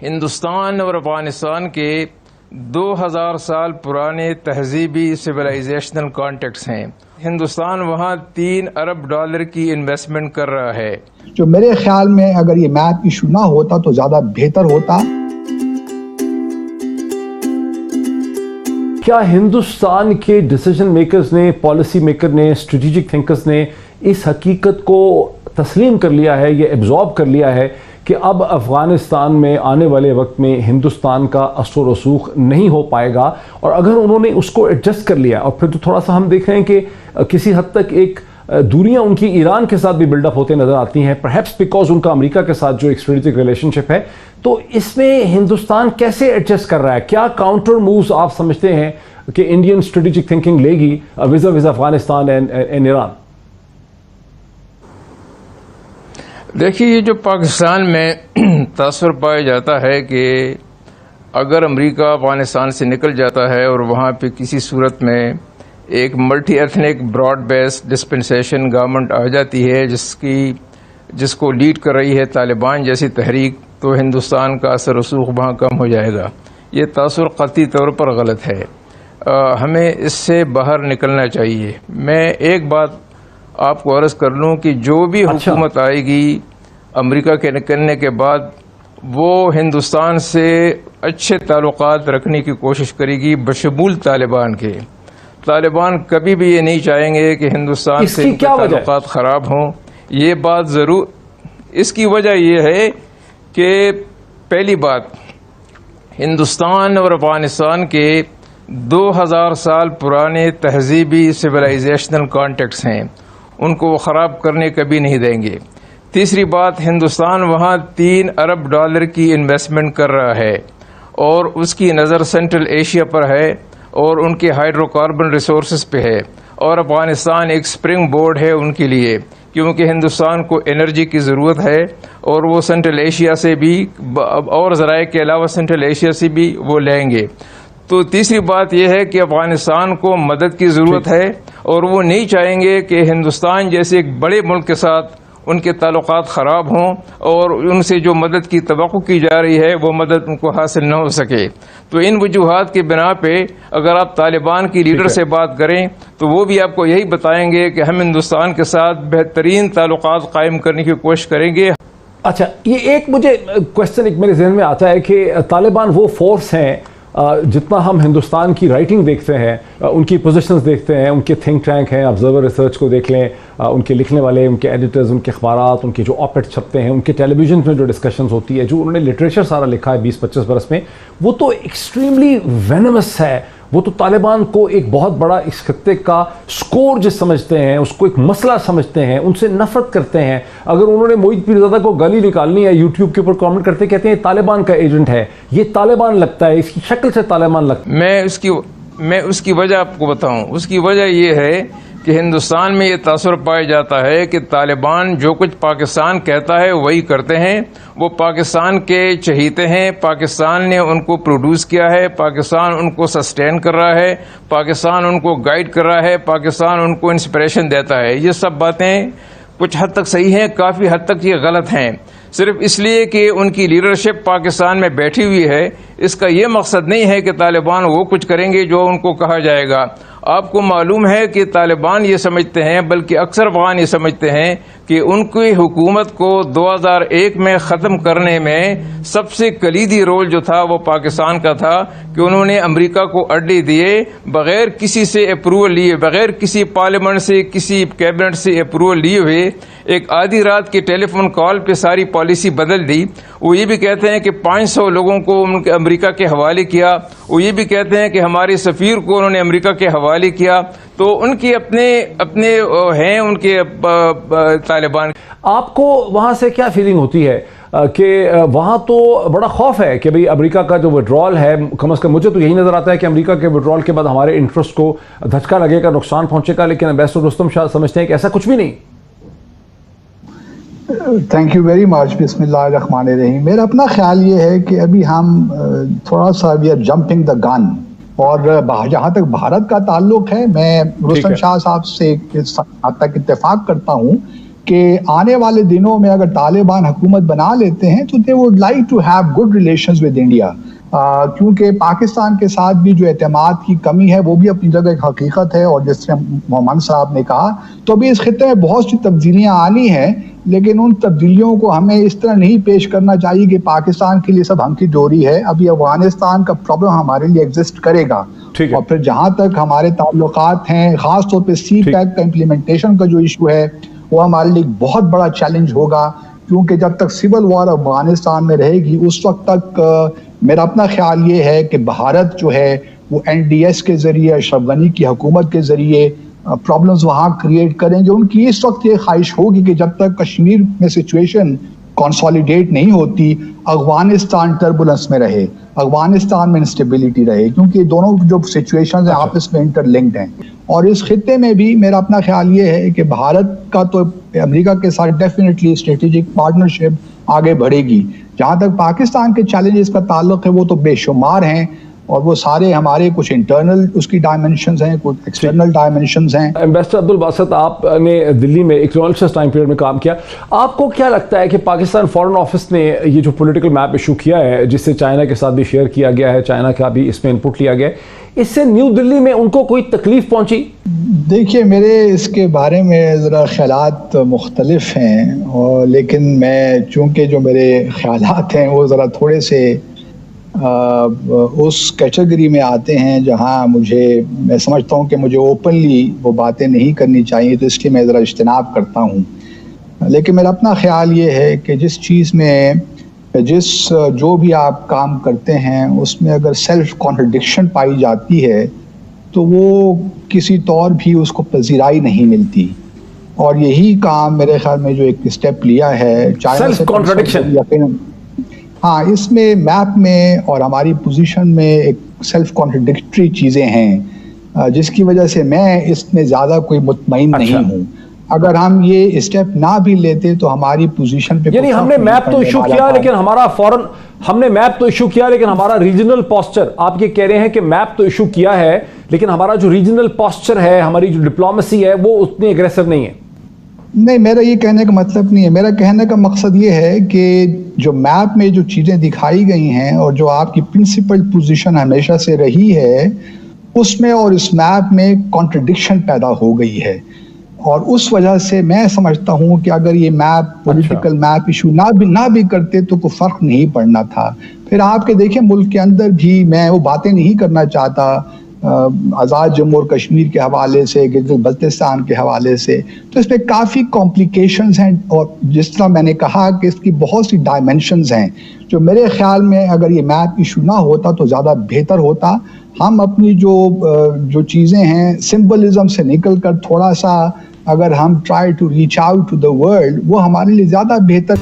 ہندوستان اور افغانستان کے 2000 سال پرانے تہذیبی سویلائزیشنل کانٹیکٹس ہیں. ہندوستان وہاں $3 ارب کی انویسٹمنٹ کر رہا ہے. جو میرے خیال میں اگر یہ میپ ایشو نہ ہوتا تو زیادہ بہتر ہوتا. کیا ہندوستان کے ڈیسیجن میکرز نے، پالیسی میکر نے، اسٹریٹجک تھنکرز نے اس حقیقت کو تسلیم کر لیا ہے، یہ ایبزارب کر لیا ہے کہ اب افغانستان میں آنے والے وقت میں ہندوستان کا اثر و رسوخ نہیں ہو پائے گا؟ اور اگر انہوں نے اس کو ایڈجسٹ کر لیا، اور پھر تو تھوڑا سا ہم دیکھ رہے ہیں کہ کسی حد تک ایک دوریاں ان کی ایران کے ساتھ بھی بلڈ اپ ہوتے نظر آتی ہیں، پرہیپس بیکاز ان کا امریکہ کے ساتھ جو ایک اسٹریٹجک ریلیشن شپ ہے. تو اس میں ہندوستان کیسے ایڈجسٹ کر رہا ہے؟ کیا کاؤنٹر مووز آپ سمجھتے ہیں کہ انڈین اسٹریٹجک تھنکنگ لے گی وزا افغانستان اینڈ ایران؟ دیکھیے، یہ جو پاکستان میں تاثر پایا جاتا ہے کہ اگر امریکہ افغانستان سے نکل جاتا ہے اور وہاں پہ کسی صورت میں ایک multi ethnic broad base dispensation government آ جاتی ہے جس کو لیڈ کر رہی ہے طالبان جیسی تحریک، تو ہندوستان کا اثر رسوخ وہاں کم ہو جائے گا. یہ تاثر قطعی طور پر غلط ہے. ہمیں اس سے باہر نکلنا چاہیے. میں ایک بات آپ کو عرض کر لوں کہ جو بھی حکومت آئے گی امریکہ کے نکلنے کے بعد، وہ ہندوستان سے اچھے تعلقات رکھنے کی کوشش کرے گی بشمول طالبان کے. طالبان کبھی بھی یہ نہیں چاہیں گے کہ ہندوستان سے ان کے تعلقات خراب ہوں. یہ بات ضرور، اس کی وجہ یہ ہے کہ پہلی بات، ہندوستان اور افغانستان کے 2000 سال پرانے تہذیبی سویلائزیشنل کانٹیکٹس ہیں، ان کو وہ خراب کرنے کبھی نہیں دیں گے. تیسری بات، ہندوستان وہاں $3 ارب کی انویسٹمنٹ کر رہا ہے اور اس کی نظر سینٹرل ایشیا پر ہے اور ان کے ہائیڈرو کاربن ریسورسز پہ ہے، اور افغانستان ایک سپرنگ بورڈ ہے ان کے لیے، کیونکہ ہندوستان کو انرجی کی ضرورت ہے اور وہ سینٹرل ایشیا سے بھی اور ذرائع کے علاوہ سینٹرل ایشیا سے بھی وہ لیں گے. تو تیسری بات یہ ہے کہ افغانستان کو مدد کی ضرورت ہے اور وہ نہیں چاہیں گے کہ ہندوستان جیسے ایک بڑے ملک کے ساتھ ان کے تعلقات خراب ہوں اور ان سے جو مدد کی توقع کی جا رہی ہے وہ مدد ان کو حاصل نہ ہو سکے. تو ان وجوہات کی بنا پہ اگر آپ طالبان کی لیڈر سے بات کریں تو وہ بھی آپ کو یہی بتائیں گے کہ ہم ہندوستان کے ساتھ بہترین تعلقات قائم کرنے کی کوشش کریں گے. اچھا، یہ ایک مجھے کوشچن ایک میرے ذہن میں آتا ہے کہ طالبان وہ فورس ہیں، جتنا ہم ہندوستان کی رائٹنگ دیکھتے ہیں، ان کی پوزیشنز دیکھتے ہیں، ان کے تھنک ٹینک ہیں، آبزرور ریسرچ کو دیکھ لیں، ان کے لکھنے والے، ان کے ایڈیٹرز، ان کے اخبارات، ان کے جو آپ ایڈ چھپتے ہیں، ان کے ٹیلی ویژن میں جو ڈسکشنز ہوتی ہے، جو انہوں نے لٹریچر سارا لکھا ہے 20-25 برس میں، وہ تو ایکسٹریملی وینمس ہے. وہ تو طالبان کو ایک بہت بڑا اس خطے کا سکور جس سمجھتے ہیں، اس کو ایک مسئلہ سمجھتے ہیں، ان سے نفرت کرتے ہیں. اگر انہوں نے موعید پیرزادہ کو گالی نکالنی ہے یوٹیوب کے اوپر کامنٹ کرتے کہتے ہیں طالبان کا ایجنٹ ہے، یہ طالبان لگتا ہے، اس کی شکل سے طالبان لگتا ہے. میں اس کی وجہ آپ کو بتاؤں. اس کی وجہ یہ ہے کہ ہندوستان میں یہ تاثر پایا جاتا ہے کہ طالبان جو کچھ پاکستان کہتا ہے وہی کرتے ہیں. وہ پاکستان کے چہیتے ہیں، پاکستان نے ان کو پروڈیوس کیا ہے، پاکستان ان کو سسٹین کر رہا ہے، پاکستان ان کو گائیڈ کر رہا ہے، پاکستان ان کو انسپریشن دیتا ہے. یہ سب باتیں کچھ حد تک صحیح ہیں، کافی حد تک یہ غلط ہیں. صرف اس لیے کہ ان کی لیڈرشپ پاکستان میں بیٹھی ہوئی ہے، اس کا یہ مقصد نہیں ہے کہ طالبان وہ کچھ کریں گے جو ان کو کہا جائے گا. آپ کو معلوم ہے کہ طالبان یہ سمجھتے ہیں، بلکہ اکثر افغان یہ سمجھتے ہیں کہ ان کی حکومت کو 2001 میں ختم کرنے میں سب سے کلیدی رول جو تھا وہ پاکستان کا تھا، کہ انہوں نے امریکہ کو اڈے دیے بغیر کسی سے اپروول لیے، بغیر کسی پارلیمنٹ سے، کسی کیبنٹ سے اپروول لیے ہوئے ایک آدھی رات کے ٹیلی فون کال پہ ساری پالیسی بدل دی. وہ یہ بھی کہتے ہیں کہ 500 لوگوں کو امریکہ کے حوالے کیا. وہ یہ بھی کہتے ہیں کہ ہمارے سفیر کو انہوں نے امریکہ کے حوالے کیا. تو ان کے اپنے ہیں ان کے طالبان. آپ کو وہاں سے کیا فیلنگ ہوتی ہے کہ وہاں تو بڑا خوف ہے کہ بھئی امریکہ کا جو وڈرال ہے، کم از کم مجھے تو یہی نظر آتا ہے کہ امریکہ کے وڈرال کے بعد ہمارے انٹرسٹ کو دھچکا لگے گا، نقصان پہنچے گا، لیکن امبیسڈر رستم شاہ سمجھتے ہیں کہ ایسا کچھ بھی نہیں. Thank you very much. بسم اللہ الرحمن الرحیم. میرا اپنا خیال یہ ہے کہ ابھی ہم تھوڑا سا وی آر جمپنگ دا گن. اور جہاں تک بھارت کا تعلق ہے، میں رستم شاہ صاحب سے حد تک اتفاق کرتا ہوں کہ آنے والے دنوں میں اگر طالبان حکومت بنا لیتے ہیں تو they would like to have good relations with India, کیونکہ پاکستان کے ساتھ بھی جو اعتماد کی کمی ہے وہ بھی اپنی جگہ ایک حقیقت ہے، اور جس طرح محمد صاحب نے کہا تو ابھی اس خطے میں بہت سی تبدیلیاں آنی ہیں، لیکن ان تبدیلیوں کو ہمیں اس طرح نہیں پیش کرنا چاہیے کہ پاکستان کے لیے سب ہنکی ڈوری ہے. ابھی افغانستان کا پرابلم ہمارے لیے ایگزسٹ کرے گا، اور پھر جہاں تک ہمارے تعلقات ہیں، خاص طور پہ سی پیک کا امپلیمنٹیشن کا جو ایشو ہے وہ ہمارے لیے ایک بہت بڑا چیلنج ہوگا، کیونکہ جب تک سول وار افغانستان میں رہے گی اس وقت تک میرا اپنا خیال یہ ہے کہ بھارت جو ہے وہ NDS کے ذریعے، اشرف غنی کی حکومت کے ذریعے پرابلمز وہاں کریٹ کریں گے. ان کی اس وقت یہ خواہش ہوگی کہ جب تک کشمیر میں سچویشن کنسالیڈیٹ نہیں ہوتی، افغانستان ٹربولنس میں رہے، افغانستان میں انسٹیبلٹی رہے، کیونکہ دونوں جو سچویشنز ہیں آپس میں انٹر لنکڈ ہیں. اور اس خطے میں بھی میرا اپنا خیال یہ ہے کہ بھارت کا تو امریکہ کے ساتھ ڈیفینیٹلی اسٹریٹجک پارٹنرشپ آگے بڑھے گی. جہاں تک پاکستان کے چیلنجز کا تعلق ہے وہ تو بے شمار ہیں، اور وہ سارے ہمارے کچھ انٹرنل اس کی ڈائمنشنز ہیں، کچھ ایکسٹرنل ڈائمنشنز ہیں. ایمبیسڈر عبدالباسط، آپ نے دلی میں ایک ٹرانزیشن ٹائم پیریڈ میں کام کیا، آپ کو کیا لگتا ہے کہ پاکستان فارن آفس نے یہ جو پولیٹیکل میپ ایشو کیا ہے جس سے چائنا کے ساتھ بھی شیئر کیا گیا ہے، چائنا کا بھی اس میں انپٹ لیا گیا ہے، اس سے نیو دلی میں ان کو کوئی تکلیف پہنچی؟ دیکھیے، میرے اس کے بارے میں ذرا خیالات مختلف ہیں، اور لیکن میں چونکہ جو میرے خیالات ہیں وہ ذرا تھوڑے سے اس کیٹیگری میں آتے ہیں جہاں میں سمجھتا ہوں کہ مجھے اوپنلی وہ باتیں نہیں کرنی چاہیے، تو اس لیے میں ذرا اجتناب کرتا ہوں. لیکن میرا اپنا خیال یہ ہے کہ جو بھی آپ کام کرتے ہیں اس میں اگر سیلف کانٹرڈکشن پائی جاتی ہے تو وہ کسی طور بھی اس کو پذیرائی نہیں ملتی. اور یہی کام میرے خیال میں جو ایک اسٹیپ لیا ہے چائنا سے، ہاں، اس میں میپ میں اور ہماری پوزیشن میں ایک سیلف کانٹرڈکٹری چیزیں ہیں، جس کی وجہ سے میں اس میں زیادہ کوئی مطمئن نہیں ہوں. اگر ہم یہ اسٹیپ نہ بھی لیتے تو ہماری پوزیشن پہ، یعنی ہم نے میپ تو ایشو کیا لیکن ہمارا ریجنل پوسچر، آپ یہ کہہ رہے ہیں کہ میپ تو ایشو کیا ہے لیکن ہمارا جو ریجنل پوسچر ہے، ہماری جو ڈپلومیسی ہے وہ اتنی اگریسو نہیں ہے. نہیں، میرا یہ کہنے کا مطلب نہیں ہے. میرا کہنے کا مقصد یہ ہے کہ جو میپ میں جو چیزیں دکھائی گئی ہیں اور جو آپ کی پرنسپل پوزیشن ہمیشہ سے رہی ہے، اس میں اور اس میپ میں کانٹرڈکشن پیدا ہو گئی ہے. اور اس وجہ سے میں سمجھتا ہوں کہ اگر یہ میپ پولیٹیکل میپ ایشو نہ بھی کرتے تو کوئی فرق نہیں پڑنا تھا. پھر آپ کے دیکھیں ملک کے اندر بھی، میں وہ باتیں نہیں کرنا چاہتا آزاد جموں اور کشمیر کے حوالے سے، گلگت بلتستان کے حوالے سے، تو اس میں کافی کمپلیکیشنز ہیں، اور جس طرح میں نے کہا کہ اس کی بہت سی ڈائمنشنز ہیں جو میرے خیال میں اگر یہ میپ ایشو نہ ہوتا تو زیادہ بہتر ہوتا. ہم اپنی جو چیزیں ہیں سمبلزم سے نکل کر تھوڑا سا اگر ہم try to reach out to the world, وہ ہمارے لیے زیادہ بہتر